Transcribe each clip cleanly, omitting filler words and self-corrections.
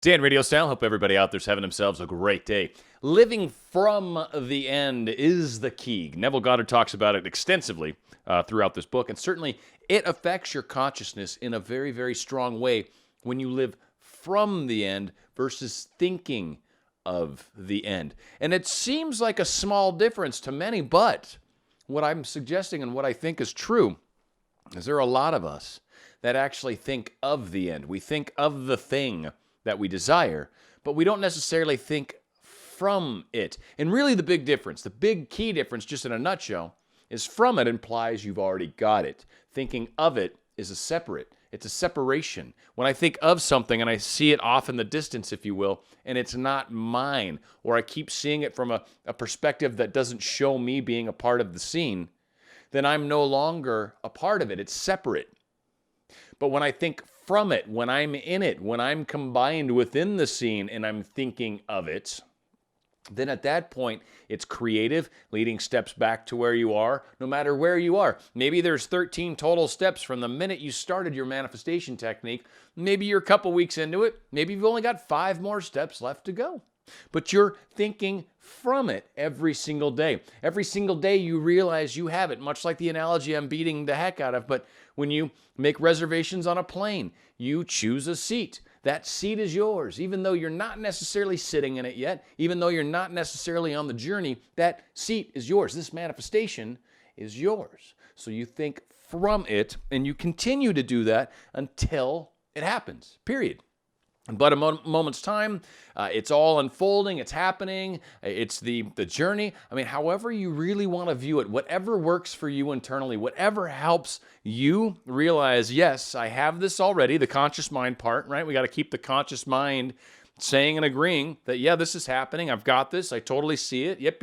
Dan RadioStyle. Hope everybody out there's having themselves a great day. Living from the end is the key. Neville Goddard talks about it extensively throughout this book, and certainly it affects your consciousness in a very, very strong way when you live from the end versus thinking of the end. And it seems like a small difference to many, but what I'm suggesting and what I think is true is there are a lot of us that actually think of the end. We think of the thing that we desire, but we don't necessarily think from it. And really the big difference, the big key difference, just in a nutshell, is from it implies you've already got it. Thinking of it is it's a separation. When I think of something and I see it off in the distance, if you will, and it's not mine, or I keep seeing it from a perspective that doesn't show me being a part of the scene, then I'm no longer a part of it. It's separate. But when I think from it, when I'm in it, when I'm combined within the scene and I'm thinking of it, then at that point, it's creative, leading steps back to where you are, no matter where you are. Maybe there's 13 total steps from the minute you started your manifestation technique. Maybe you're a couple weeks into it. Maybe you've only got 5 more steps left to go. But you're thinking from it every single day. Every single day you realize you have it, much like the analogy I'm beating the heck out of. But when you make reservations on a plane, you choose a seat. That seat is yours, even though you're not necessarily sitting in it yet, even though you're not necessarily on the journey, that seat is yours. This manifestation is yours. So you think from it, and you continue to do that until it happens, period. But a moment's time, it's all unfolding, it's happening, it's the journey. I mean, however you really want to view it, whatever works for you internally, whatever helps you realize, yes, I have this already, the conscious mind part, right? We got to keep the conscious mind saying and agreeing that, yeah, this is happening, I've got this, I totally see it, yep,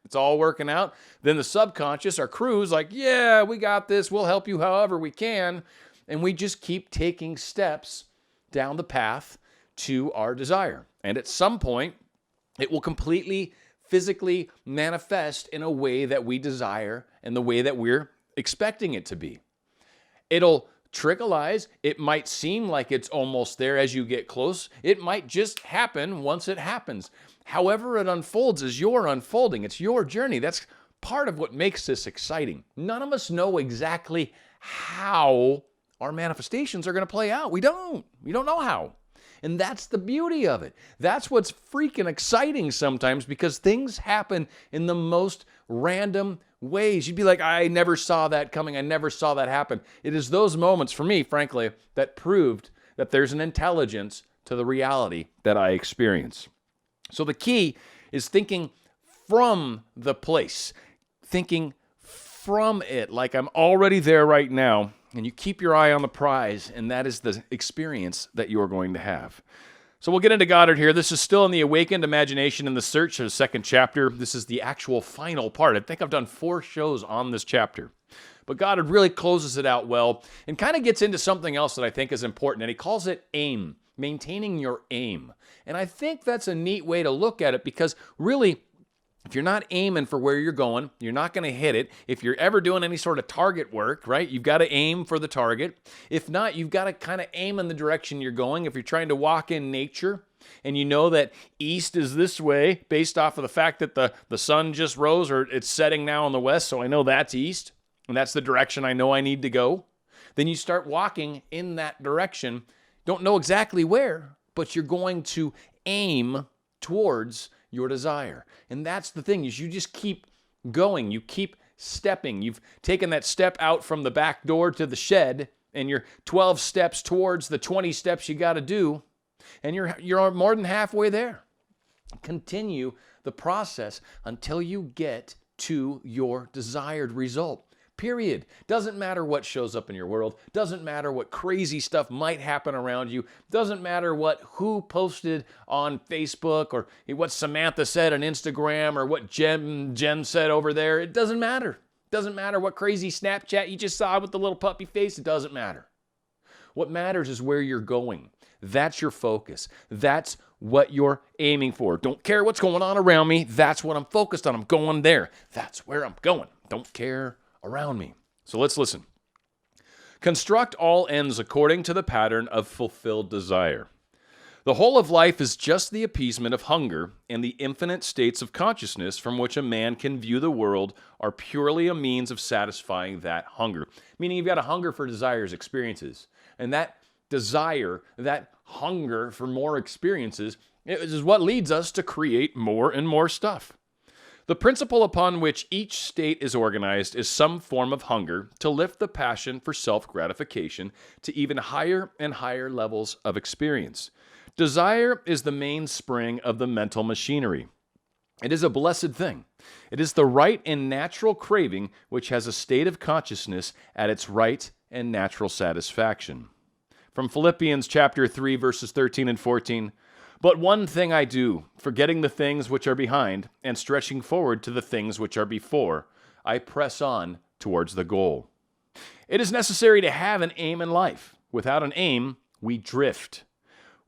it's all working out. Then the subconscious, our crew's like, yeah, we got this, we'll help you however we can. And we just keep taking steps down the path to our desire. And at some point, it will completely physically manifest in a way that we desire and the way that we're expecting it to be. It'll trickleize. It might seem like it's almost there as you get close. It might just happen once it happens. However it unfolds is your unfolding. It's your journey. That's part of what makes this exciting. None of us know exactly how our manifestations are going to play out. We don't know how. And that's the beauty of it. That's what's freaking exciting sometimes, because things happen in the most random ways. You'd be like, I never saw that coming. I never saw that happen. It is those moments, for me, frankly, that proved that there's an intelligence to the reality that I experience. So the key is thinking from the place, thinking from it, like I'm already there right now. And you keep your eye on the prize, and that is the experience that you're going to have. So we'll get into Goddard here. This is still in the Awakened Imagination in the Search, the second chapter. This is the actual final part. I think I've done 4 shows on this chapter. But Goddard really closes it out well and kind of gets into something else that I think is important, and he calls it aim, maintaining your aim. And I think that's a neat way to look at it, because really, if you're not aiming for where you're going, you're not going to hit it. If you're ever doing any sort of target work, right, you've got to aim for the target. If not, you've got to kind of aim in the direction you're going. If you're trying to walk in nature and you know that east is this way based off of the fact that the sun just rose, or it's setting now in the west, so I know that's east and that's the direction I know I need to go, then you start walking in that direction. Don't know exactly where, but you're going to aim towards your desire. And that's the thing, is you just keep going. You keep stepping. You've taken that step out from the back door to the shed, and you're 12 steps towards the 20 steps you got to do, and you're more than halfway there. Continue the process until you get to your desired result. Period. Doesn't matter what shows up in your world. Doesn't matter what crazy stuff might happen around you. Doesn't matter who posted on Facebook, or what Samantha said on Instagram, or what Jen said over there. It doesn't matter. Doesn't matter what crazy Snapchat you just saw with the little puppy face. It doesn't matter. What matters is where you're going. That's your focus. That's what you're aiming for. Don't care what's going on around me. That's what I'm focused on. I'm going there. That's where I'm going. Don't care around me. So let's listen. Construct all ends according to the pattern of fulfilled desire. The whole of life is just the appeasement of hunger, and the infinite states of consciousness from which a man can view the world are purely a means of satisfying that hunger. Meaning you've got a hunger for desires, experiences. And that desire, that hunger for more experiences, is what leads us to create more and more stuff. The principle upon which each state is organized is some form of hunger to lift the passion for self-gratification to even higher and higher levels of experience. Desire is the mainspring of the mental machinery. It is a blessed thing. It is the right and natural craving which has a state of consciousness at its right and natural satisfaction. From Philippians chapter 3, verses 13 and 14, "But one thing I do, forgetting the things which are behind and stretching forward to the things which are before, I press on towards the goal." It is necessary to have an aim in life. Without an aim, we drift.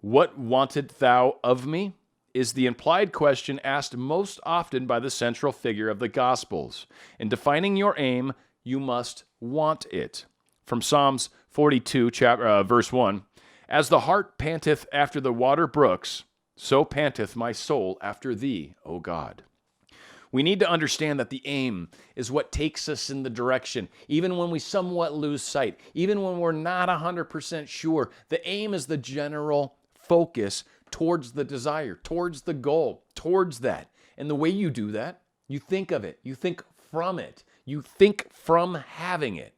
"What wantest thou of me?" is the implied question asked most often by the central figure of the Gospels. In defining your aim, you must want it. From Psalms 42, verse 1, "As the hart panteth after the water brooks, so panteth my soul after thee, O God." We need to understand that the aim is what takes us in the direction, even when we somewhat lose sight, even when we're not 100% sure. The aim is the general focus towards the desire, towards the goal, towards that. And the way you do that, you think of it, you think from it, you think from having it.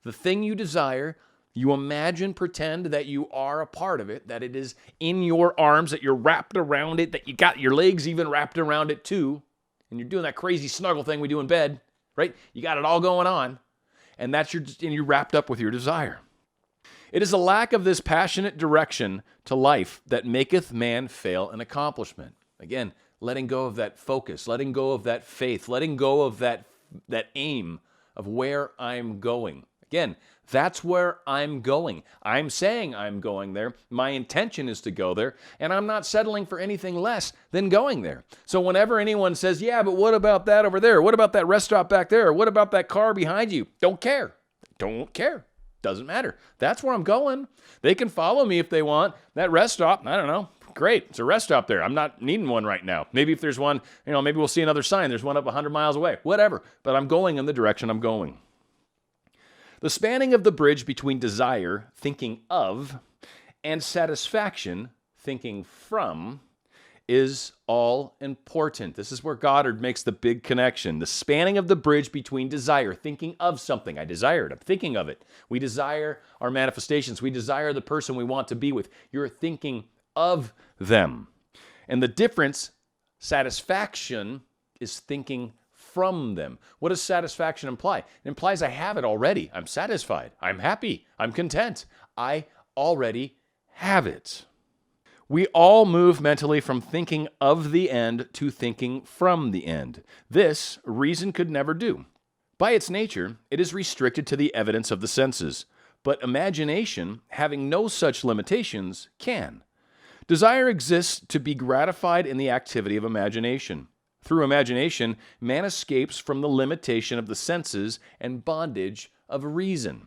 The thing you desire, you imagine, pretend that you are a part of it, that it is in your arms, that you're wrapped around it, that you got your legs even wrapped around it too, and you're doing that crazy snuggle thing we do in bed, right? You got it all going on, and you're wrapped up with your desire. It is a lack of this passionate direction to life that maketh man fail in accomplishment. Again, letting go of that focus, letting go of that faith, letting go of that aim of where I'm going. Again, that's where I'm going. I'm saying I'm going there. My intention is to go there, and I'm not settling for anything less than going there. So whenever anyone says, "Yeah, but what about that over there? What about that rest stop back there? What about that car behind you?" Don't care. Don't care. Doesn't matter. That's where I'm going. They can follow me if they want. That rest stop, I don't know. Great. It's a rest stop there. I'm not needing one right now. Maybe if there's one, maybe we'll see another sign. There's one up 100 miles away. Whatever. But I'm going in the direction I'm going. The spanning of the bridge between desire, thinking of, and satisfaction, thinking from, is all important. This is where Goddard makes the big connection. The spanning of the bridge between desire, thinking of something. I desire it. I'm thinking of it. We desire our manifestations. We desire the person we want to be with. You're thinking of them. And the difference, satisfaction, is thinking from them. What does satisfaction imply? It implies I have it already. I'm satisfied. I'm happy. I'm content. I already have it. We all move mentally from thinking of the end to thinking from the end. This, reason could never do. By its nature, it is restricted to the evidence of the senses, but imagination, having no such limitations, can. Desire exists to be gratified in the activity of imagination. Through imagination, man escapes from the limitation of the senses and bondage of reason.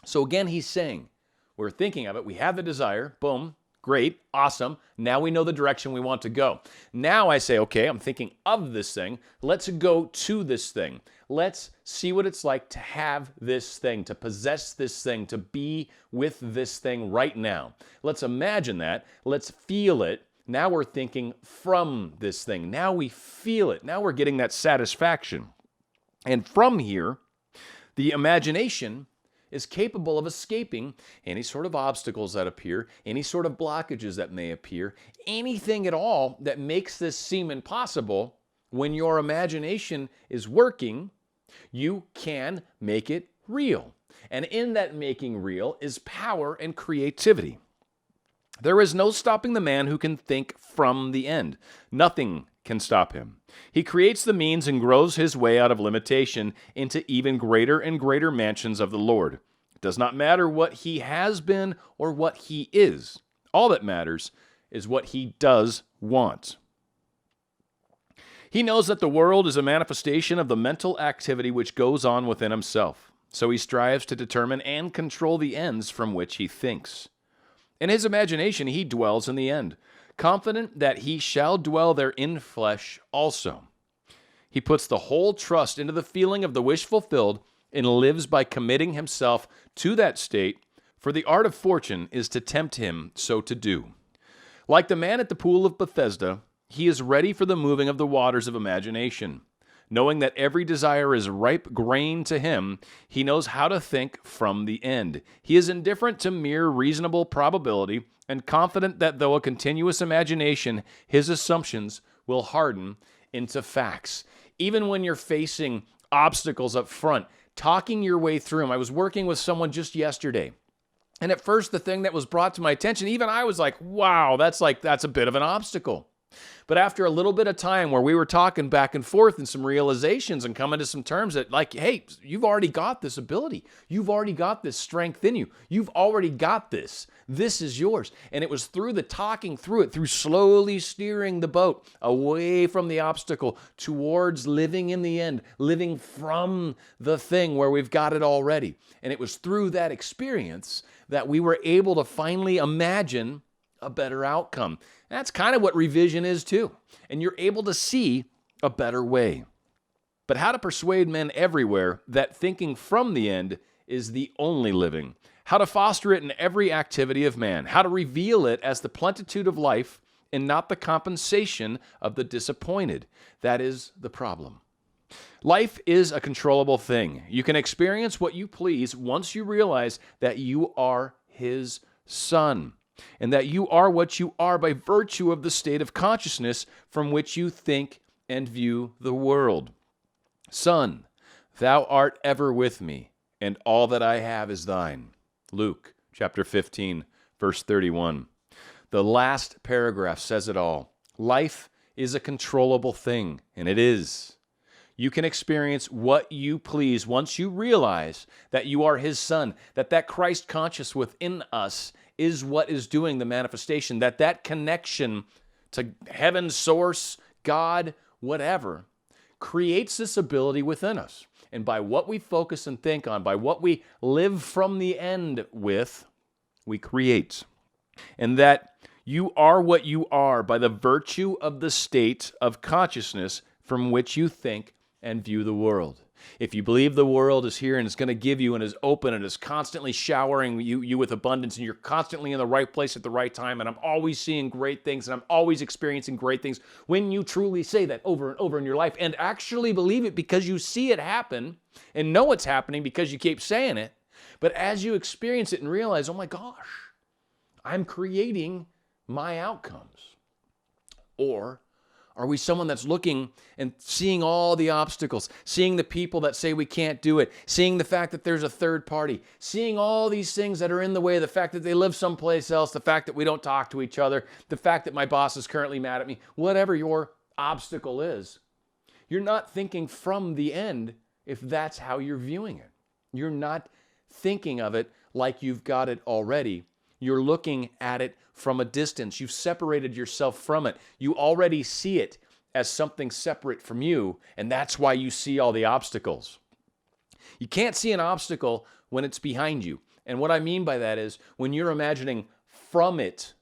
So again, he's saying, we're thinking of it, we have the desire, boom, great, awesome. Now we know the direction we want to go. Now I say, okay, I'm thinking of this thing. Let's go to this thing. Let's see what it's like to have this thing, to possess this thing, to be with this thing right now. Let's imagine that. Let's feel it. Now we're thinking from this thing. Now we feel it. Now we're getting that satisfaction. And from here, the imagination is capable of escaping any sort of obstacles that appear, any sort of blockages that may appear, anything at all that makes this seem impossible. When your imagination is working, you can make it real. And in that making real is power and creativity. There is no stopping the man who can think from the end. Nothing can stop him. He creates the means and grows his way out of limitation into even greater and greater mansions of the Lord. It does not matter what he has been or what he is. All that matters is what he does want. He knows that the world is a manifestation of the mental activity which goes on within himself. So he strives to determine and control the ends from which he thinks. In his imagination he dwells in the end, confident that he shall dwell there in flesh also. He puts the whole trust into the feeling of the wish fulfilled and lives by committing himself to that state, for the art of fortune is to tempt him so to do. Like the man at the pool of Bethesda, he is ready for the moving of the waters of imagination. Knowing that every desire is ripe grain to him, he knows how to think from the end. He is indifferent to mere reasonable probability and confident that though a continuous imagination, his assumptions will harden into facts. Even when you're facing obstacles up front, talking your way through them. I was working with someone just yesterday, and at first the thing that was brought to my attention, even I was like, wow, that's a bit of an obstacle. But after a little bit of time where we were talking back and forth and some realizations and coming to some terms that like, hey, you've already got this ability. You've already got this strength in you. You've already got this. This is yours. And it was through the talking through it, through slowly steering the boat away from the obstacle towards living in the end, living from the thing where we've got it already. And it was through that experience that we were able to finally imagine a better outcome. That's kind of what revision is too. And you're able to see a better way. But how to persuade men everywhere that thinking from the end is the only living. How to foster it in every activity of man. How to reveal it as the plenitude of life and not the compensation of the disappointed. That is the problem. Life is a controllable thing. You can experience what you please once you realize that you are his son, and that you are what you are by virtue of the state of consciousness from which you think and view the world. Son, thou art ever with me, and all that I have is thine. Luke chapter 15, verse 31. The last paragraph says it all. Life is a controllable thing, and it is. You can experience what you please once you realize that you are his son, that Christ conscious within us is what is doing the manifestation, that connection to heaven, source, God, whatever, creates this ability within us. And by what we focus and think on, by what we live from the end with, we create. And that you are what you are by the virtue of the state of consciousness from which you think and view the world. If you believe the world is here and it's going to give you and is open and is constantly showering you with abundance and you're constantly in the right place at the right time and I'm always seeing great things and I'm always experiencing great things, when you truly say that over and over in your life and actually believe it because you see it happen and know it's happening because you keep saying it, but as you experience it and realize, oh my gosh, I'm creating my outcomes. Or are we someone that's looking and seeing all the obstacles, seeing the people that say we can't do it, seeing the fact that there's a third party, seeing all these things that are in the way, the fact that they live someplace else, the fact that we don't talk to each other, the fact that my boss is currently mad at me, whatever your obstacle is, you're not thinking from the end if that's how you're viewing it. You're not thinking of it like you've got it already. You're looking at it from a distance. You've separated yourself from it. You already see it as something separate from you, and that's why you see all the obstacles. You can't see an obstacle when it's behind you. And what I mean by that is when you're imagining from it,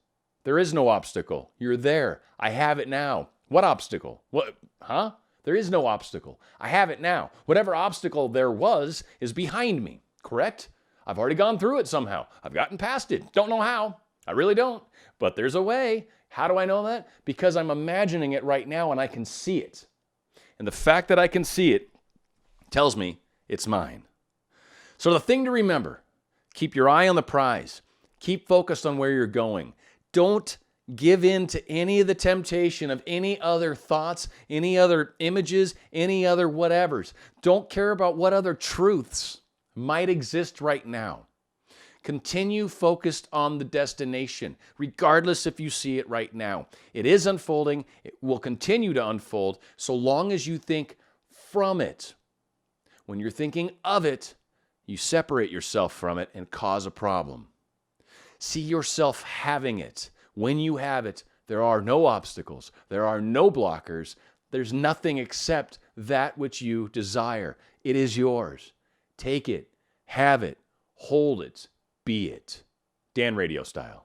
there is no obstacle. You're there. I have it now. What obstacle? What? Huh? There is no obstacle. I have it now. Whatever obstacle there was is behind me, correct? I've already gone through it somehow. I've gotten past it. Don't know how. I really don't. But there's a way. How do I know that? Because I'm imagining it right now and I can see it. And the fact that I can see it tells me it's mine. So the thing to remember, keep your eye on the prize. Keep focused on where you're going. Don't give in to any of the temptation of any other thoughts, any other images, any other whatevers. Don't care about what other truths might exist right now. Continue focused on the destination, regardless if you see it right now. It is unfolding. It will continue to unfold so long as you think from it. When you're thinking of it, you separate yourself from it and cause a problem. See yourself having it. When you have it, there are no obstacles. There are no blockers. There's nothing except that which you desire. It is yours. Take it, have it, hold it, be it. Dan RadioStyle.